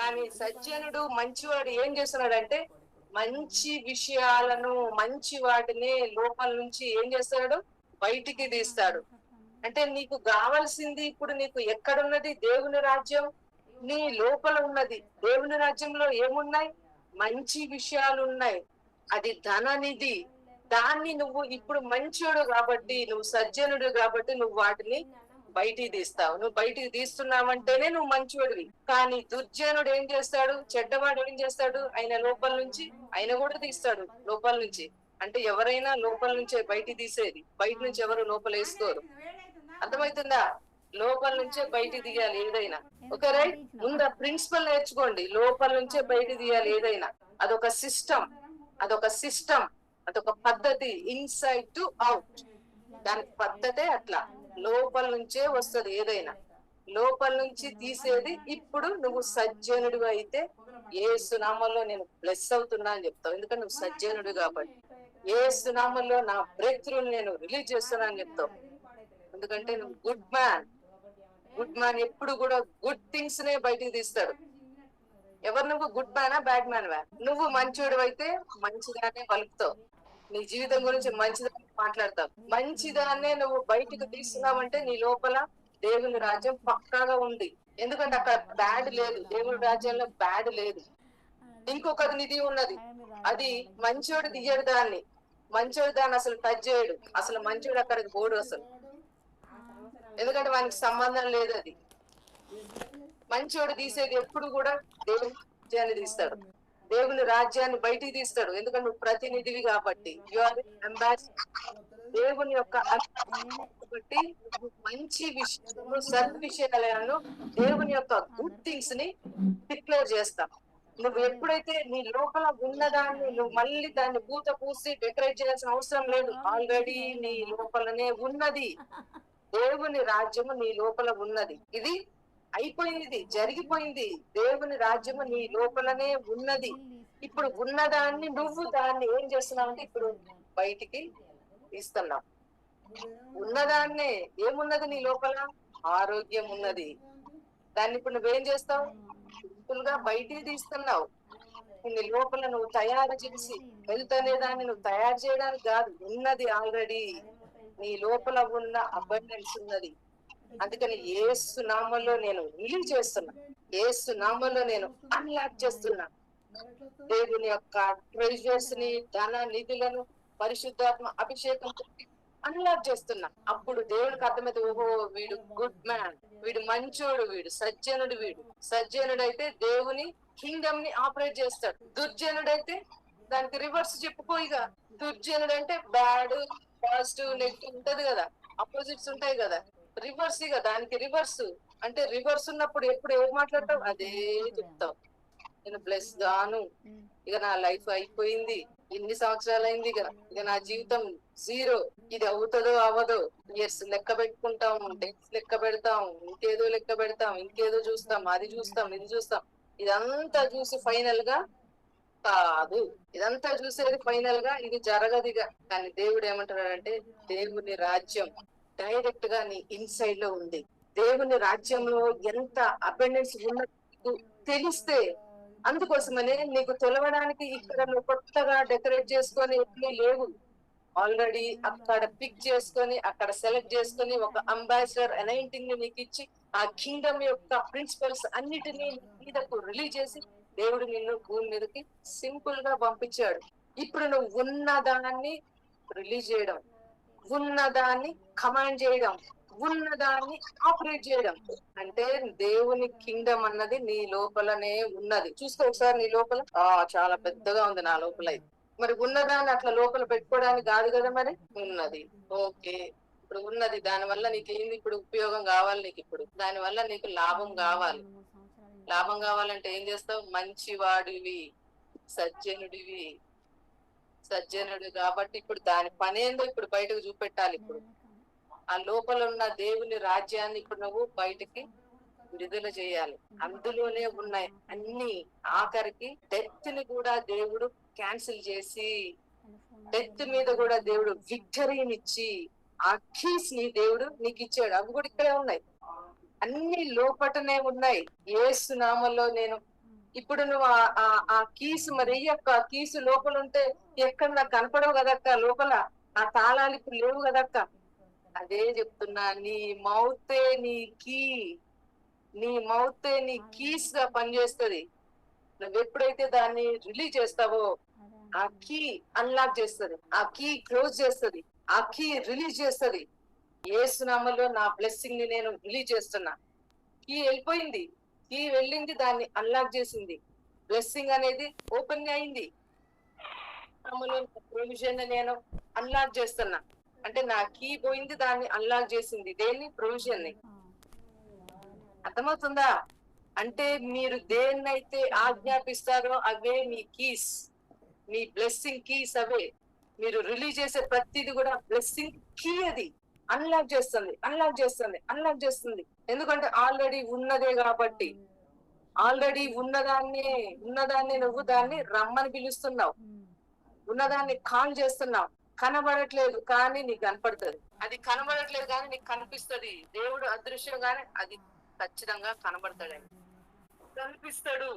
కానీ సజ్జనుడు మంచివాడు ఏం చేస్తున్నాడంటే మంచి విషయాలను మంచి వాటిని లోపల నుంచి ఏం చేస్తాడు, బయటికి తీస్తాడు. అంటే నీకు కావాల్సింది ఇప్పుడు నీకు ఎక్కడున్నది? దేవుని రాజ్యం నీ లోపల ఉన్నది. దేవుని రాజ్యంలో ఏమున్నాయి? మంచి విషయాలు ఉన్నాయి. అది ధననిధి. దాన్ని నువ్వు ఇప్పుడు మంచోడు కాబట్టి, నువ్వు సజ్జనుడు కాబట్టి నువ్వు వాటిని బయటికి తీస్తావు. నువ్వు బయటికి తీస్తున్నావంటేనే నువ్వు మంచివాడివి. కానీ దుర్జనుడు ఏం చేస్తాడు? చెడ్డవాడు ఏం చేస్తాడు? ఆయన లోపల నుంచి ఆయన కూడా తీస్తాడు లోపల నుంచి. అంటే ఎవరైనా లోపల నుంచే బయటికి తీసేది, బయట నుంచి ఎవరు లోపల వేసుకోరు. అర్థమవుతుందా? లోపల నుంచే బయటికి తీయాలి ఏదైనా. Okay right. ముందు ప్రిన్సిపల్ నేర్చుకోండి. లోపల నుంచే బయటికి తీయాలి ఏదైనా. అదొక సిస్టమ్, అదొక సిస్టమ్, అదొక పద్ధతి. Inside to out. దానికి పద్ధతే అట్లా. లోపల నుంచే వస్తుంది ఏదైనా. లోపల నుంచి తీసేది. ఇప్పుడు నువ్వు సజ్జనుడు అయితే యేసు నామంలో నేను బ్లెస్ అవుతున్నా అని చెప్తావు. ఎందుకంటే నువ్వు సజ్జనుడు కాబట్టి. యేసు నామంలో నా బ్రేక్ త్రూ నేను రిలీజ్ చేస్తున్నా అని చెప్తావు. ఎందుకంటే నువ్వు గుడ్ మ్యాన్. గుడ్ మ్యాన్ ఎప్పుడు కూడా గుడ్ థింగ్స్ నే బయటికి తీస్తాడు. ఎవరు నువ్వు? గుడ్ మ్యానా బ్యాడ్ మ్యాన్? నువ్వు మంచోడు అయితే మంచిదానే పలుకుతావు. నీ జీవితం గురించి మంచిదాన్ని మాట్లాడతావు. మంచిదాన్నే నువ్వు బయటకు తీస్తున్నావంటే నీ లోపల దేవుని రాజ్యం పక్కాగా ఉంది. ఎందుకంటే అక్కడ బ్యాడ్ లేదు. దేవుని రాజ్యంలో బ్యాడ్ లేదు. ఇంకొకటి నిధి ఉన్నది. అది మంచోడు తీయడు దాన్ని. మంచోడు దాన్ని అసలు టచ్ చేయడు. అసలు మంచోడు అక్కడికి పోడు అసలు. ఎందుకంటే వానికి సంబంధం లేదు. అది మంచోడు తీసేది ఎప్పుడు కూడా దేవుని రాజ్యాన్ని తీస్తాడు. దేవుని రాజ్యాన్ని బయటికి తీస్తాడు. ఎందుకంటే నువ్వు ప్రతినిధివి కాబట్టి. You are ambassador. దేవుని యొక్క కాబట్టి మంచి విషయాలు, సద్విషయాలను, దేవుని యొక్క గుడ్ థింగ్స్ ని డిక్లేర్ చేస్తాం. నువ్వు ఎప్పుడైతే నీ లోపల ఉన్నదాన్ని నువ్వు మళ్ళీ దాన్ని పూత పూసి డెకరేట్ చేయాల్సిన అవసరం లేదు. ఆల్రెడీ నీ లోపలనే ఉన్నది. దేవుని రాజ్యము నీ లోపల ఉన్నది. ఇది అయిపోయింది, జరిగిపోయింది. దేవుని రాజ్యము నీ లోపలనే ఉన్నది. ఇప్పుడు ఉన్నదాన్ని నువ్వు దాన్ని ఏం చేస్తున్నావు అంటే ఇప్పుడు బయటికి తీస్తున్నావు. ఉన్నదాన్నే. ఏమున్నది నీ లోపల? ఆరోగ్యం ఉన్నది. దాన్ని ఇప్పుడు నువ్వేం చేస్తావు? సింపుల్ గా బయటికి తీస్తున్నావు. నీ లోపల నువ్వు తయారు చేసి, హెల్త్ అనే దాన్ని నువ్వు తయారు చేయడానికి కాదు, ఉన్నది ఆల్రెడీ. నీ లోపల ఉన్న అబండెన్స్ ఉన్నది. అందుకని యేసు నామంలో నేను రిలీజ్ చేస్తున్నా. యేసు నామంలో నేను అన్లాక్ చేస్తున్నా. దేవుని యొక్క ట్రెజర్స్ ని, ధన నిధులను పరిశుద్ధాత్మ అభిషేకం అన్లాక్ చేస్తున్నా. అప్పుడు దేవునికి అర్థమైతే, ఓహో వీడు గుడ్ మ్యాన్, వీడు మంచోడు, వీడు సజ్జనుడు. వీడు సజ్జనుడైతే దేవుని కింగ్డమ్ ని ఆపరేట్ చేస్తాడు. దుర్జనుడైతే దానికి రివర్స్ చెప్పుకోయిగా. దుర్జనుడు అంటే బ్యాడ్, పాజిటివ్, నెగిటివ్ ఉంటది కదా, అపోజిట్స్ ఉంటాయి కదా. రివర్స్ ఇక దానికి రివర్స్. అంటే రివర్స్ ఉన్నప్పుడు ఎప్పుడు ఏం మాట్లాడతావు? అదే చెప్తావు. నేను బ్లెస్ గాను, ఇక నా లైఫ్ అయిపోయింది, ఎన్ని సంవత్సరాలు అయింది, ఇక నా జీవితం జీరో, ఇది అవుతుందో అవ్వదో, ఇయర్స్ లెక్క పెట్టుకుంటాం, డేట్స్ లెక్క పెడతాం, ఇంకేదో లెక్క పెడతాం, ఇంకేదో చూస్తాం, అది చూస్తాం, ఇది చూస్తాం. ఇదంతా చూసి ఫైనల్ గా కాదు, ఇదంతా చూసేది ఫైనల్ గా ఇది జరగదిగా. కానీ దేవుడు ఏమంటున్నాడంటే దేవుని రాజ్యం డైరెక్ట్ గా నీ ఇన్సైడ్ లో ఉంది. దేవుని రాజ్యంలో ఎంత అబెండెన్స్ ఉన్నట్టు తెలిస్తే, అందుకోసమనే నీకు తొలగడానికి ఇక్కడ నువ్వు కొత్తగా డెకరేట్ చేసుకొని ఎన్ని లేవు. ఆల్రెడీ అక్కడ పిక్ చేసుకొని, అక్కడ సెలెక్ట్ చేసుకొని ఒక అంబాసిడర్ అనైంటింగ్ ని నీకు ఇచ్చి, ఆ కింగ్డమ్ యొక్క ప్రిన్సిపల్స్ అన్నిటినీ మీదకు రిలీజ్ చేసి దేవుడు నిన్ను భూమి మీదకి సింపుల్ గా పంపించాడు. ఇప్పుడు నువ్వు ఉన్నదాన్ని రిలీజ్ చేయడం, ఉన్నదాన్ని కమాండ్ చేయడం, ఉన్నదాన్ని ఆపరేట్ చేయడం. అంటే దేవుని కింగ్డమ్ అన్నది నీ లోపలనే ఉన్నది. చూసుకో ఒకసారి నీ లోపల. చాలా పెద్దగా ఉంది నా లోపల. మరి ఉన్నదాన్ని అట్లా లోపల పెట్టుకోవడానికి కాదు కదా, మరి ఉన్నది. ఓకే, ఇప్పుడు ఉన్నది, దాని వల్ల నీకేంది ఇప్పుడు ఉపయోగం కావాలి? నీకు ఇప్పుడు దాని వల్ల నీకు లాభం కావాలి. లాభం కావాలంటే ఏం చేస్తావు? మంచివాడివి, సజ్జనుడివి. సజ్జనుడు కాబట్టి ఇప్పుడు దాని పని ఏందో ఇప్పుడు బయటకు చూపెట్టాలి. ఇప్పుడు ఆ లోపల ఉన్న దేవుని రాజ్యాన్ని ఇప్పుడు నువ్వు బయటికి విడుదల చేయాలి. అందులోనే ఉన్నాయి అన్ని. ఆఖరికి డెత్ ని కూడా దేవుడు క్యాన్సిల్ చేసి, డెత్ మీద కూడా దేవుడు విక్టరీనిచ్చి, ఆ కీస్ ని దేవుడు నీకు ఇచ్చాడు. అవి కూడా ఇక్కడే ఉన్నాయి. అన్ని లోపటనే ఉన్నాయి. యేసు నామంలో నేను ఇప్పుడు నువ్వు ఆ కీస్ మరి కీసు లోపల ఉంటే ఎక్కడ నాకు కనపడవు కదక్క, లోపల ఆ తాళాలు ఇప్పుడు లేవు కదక్క. అదే చెప్తున్నా, నీ మౌతే నీ కీ, నీ మౌతే నీ కీస్ గా పనిచేస్తుంది. నువ్వు ఎప్పుడైతే దాన్ని రిలీజ్ చేస్తావో ఆ కీ అన్లాక్ చేస్తుంది, ఆ కీ క్లోజ్ చేస్తుంది, ఆ కీ రిలీజ్ చేస్తుంది. యేసునామములో నా బ్లెస్సింగ్ ని నేను రిలీజ్ చేస్తున్నా. కీ వెళ్ళిపోయింది, కీ వెళ్ళింది, దాన్ని అన్లాక్ చేసింది. బ్లెస్సింగ్ అనేది ఓపెన్ అయింది. ప్రొవిజన్ నేను అన్లాక్ చేస్తున్నా. అంటే నా కీ పోయింది, దాన్ని అన్లాక్ చేసింది. దేన్ని? ప్రొవిజన్ ని. అర్థమవుతుందా? అంటే మీరు దేన్నైతే ఆజ్ఞాపిస్తారో అవే మీ కీస్, మీ బ్లెస్సింగ్ కీస్ అవే. మీరు రిలీజ్ చేసే ప్రతిది కూడా బ్లెస్సింగ్ కీ, అది అన్లాక్ చేస్తుంది, అన్లాక్ చేస్తుంది, అన్లాక్ చేస్తుంది. ఎందుకంటే ఆల్రెడీ ఉన్నదే కాబట్టి. ఆల్రెడీ ఉన్నదాన్ని నువ్వు దాన్ని రమ్మని పిలుస్తున్నావు, ఉన్నదాన్ని కాల్ చేస్తున్నావు. కనబడట్లేదు కానీ నీకు కనపడుతుంది. అది కనబడట్లేదు కానీ నీకు కనిపిస్తుంది. దేవుడు అదృశ్యం కానీ అది ఖచ్చితంగా కనబడతాడు, కనిపిస్తాడు.